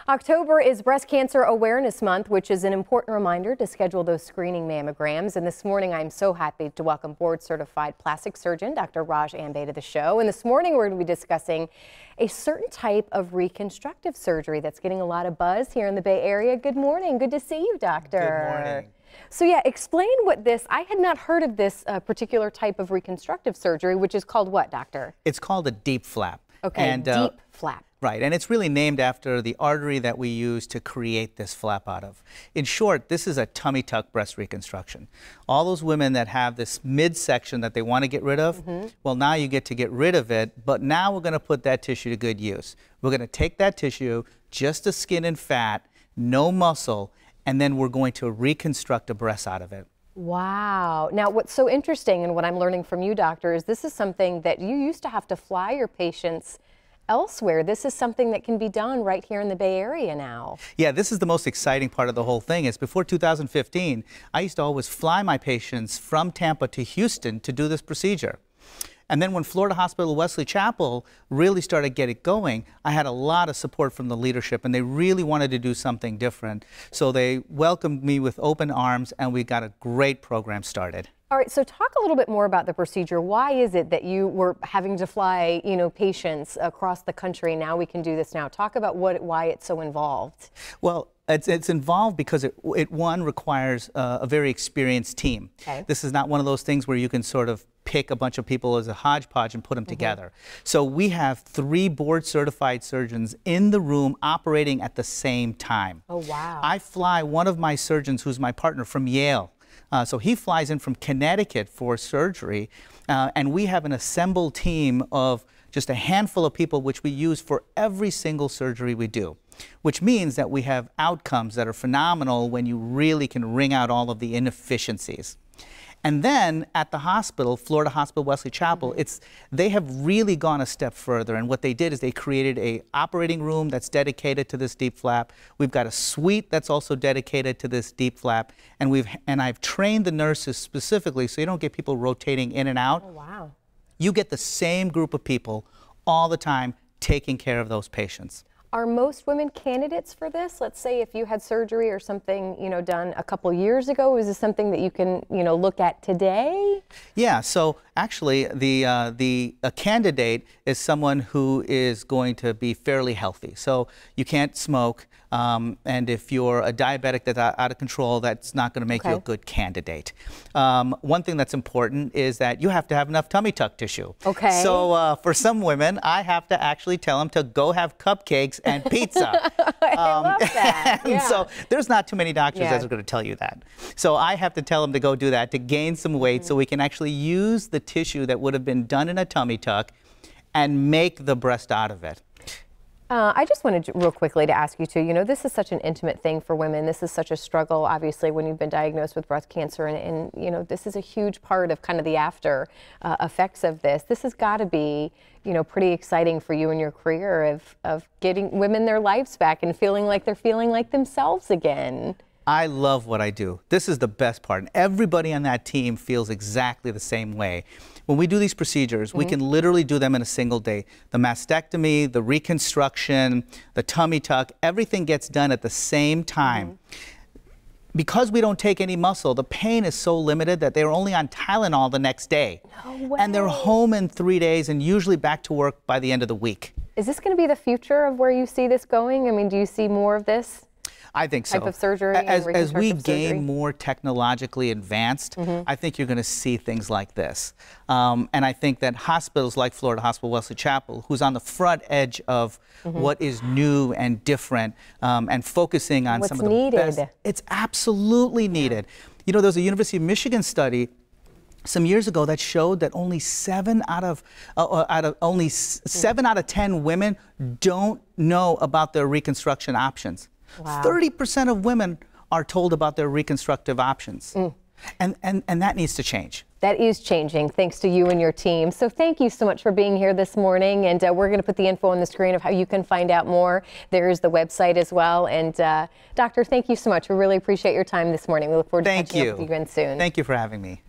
October is Breast Cancer Awareness Month, which is an important reminder to schedule those screening mammograms. And this morning, I'm so happy to welcome board-certified plastic surgeon Dr. Raj Ambe to the show. And this morning, we're going to be discussing a certain type of reconstructive surgery that's getting a lot of buzz here in the Bay Area. Good morning. Good to see you, doctor. Good morning. So yeah, explain what I had not heard of this particular type of reconstructive surgery, which is called what, doctor? It's called a deep flap. Okay, and, deep flap. Right, and it's really named after the artery that we use to create this flap out of. In short, this is a tummy tuck breast reconstruction. All those women that have this midsection that they want to get rid of, well, now you get to get rid of it, but now we're going to put that tissue to good use. We're going to take that tissue, just the skin and fat, no muscle, and then we're going to reconstruct a breast out of it. Wow. Now, what's so interesting and what I'm learning from you, doctor, is this is something that you used to have to fly your patients elsewhere. This is something that can be done right here in the Bay Area now. Yeah, this is the most exciting part of the whole thing. Is before 2015, I used to always fly my patients from Tampa to Houston to do this procedure. And then when Florida Hospital Wesley Chapel really started getting going, I had a lot of support from the leadership, and they really wanted to do something different. So they welcomed me with open arms, and we got a great program started. All right, so talk a little bit more about the procedure. Why is it that you were having to fly, patients across the country? Now we can do this now. Talk about why it's so involved. Well, it's involved because it requires a very experienced team. Okay. This is not one of those things where you can sort of pick a bunch of people as a hodgepodge and put them together. So we have 3 board-certified surgeons in the room operating at the same time. Oh, wow. I fly one of my surgeons who's my partner from Yale. So he flies in from Connecticut for surgery, and we have an assembled team of just a handful of people which we use for every single surgery we do, which means that we have outcomes that are phenomenal when you really can wring out all of the inefficiencies. And then at the hospital, Florida Hospital Wesley Chapel, they have really gone a step further. And what they did is they created an operating room that's dedicated to this deep flap. We've got a suite that's also dedicated to this deep flap. And I've trained the nurses specifically so you don't get people rotating in and out. Oh, wow. You get the same group of people all the time taking care of those patients. Are most women candidates for this? Let's say if you had surgery or something, done a couple years ago, is this something that you can, look at today? Yeah, so actually a candidate is someone who is going to be fairly healthy. So you can't smoke, and if you're a diabetic that's out of control, that's not going to make you a good candidate. One thing that's important is that you have to have enough tummy tuck tissue. Okay. So for some women, I have to actually tell them to go have cupcakes and pizza. I love that. Yeah. So there's not too many doctors that are going to tell you that. So I have to tell them to go do that to gain some weight so we can actually use the tissue that would have been done in a tummy tuck and make the breast out of it. I just wanted real quickly to ask you too, this is such an intimate thing for women. This is such a struggle, obviously, when you've been diagnosed with breast cancer, and this is a huge part of kind of the after effects of this. This has got to be, pretty exciting for you in your career of getting women their lives back and feeling like they're feeling like themselves again. I love what I do. This is the best part. And everybody on that team feels exactly the same way. When we do these procedures, we can literally do them in a single day. The mastectomy, the reconstruction, the tummy tuck, everything gets done at the same time. Because we don't take any muscle, the pain is so limited that they're only on Tylenol the next day. No way. And they're home in 3 days and usually back to work by the end of the week. Is this going to be the future of where you see this going? I mean, do you see more of this? I think so. Type of surgery as we gain more technologically advanced, I think you're going to see things like this. And I think that hospitals like Florida Hospital Wesley Chapel, who's on the front edge of what is new and different, and focusing on some of the best. It's absolutely needed. There's a University of Michigan study some years ago that showed that only 7 out of 10 women don't know about their reconstruction options. Wow. 30% of women are told about their reconstructive options. And that needs to change. That is changing, thanks to you and your team. So thank you so much for being here this morning. And we're going to put the info on the screen of how you can find out more. There is the website as well. And Doctor, thank you so much. We really appreciate your time this morning. We look forward to catching up with you again soon. Thank you for having me.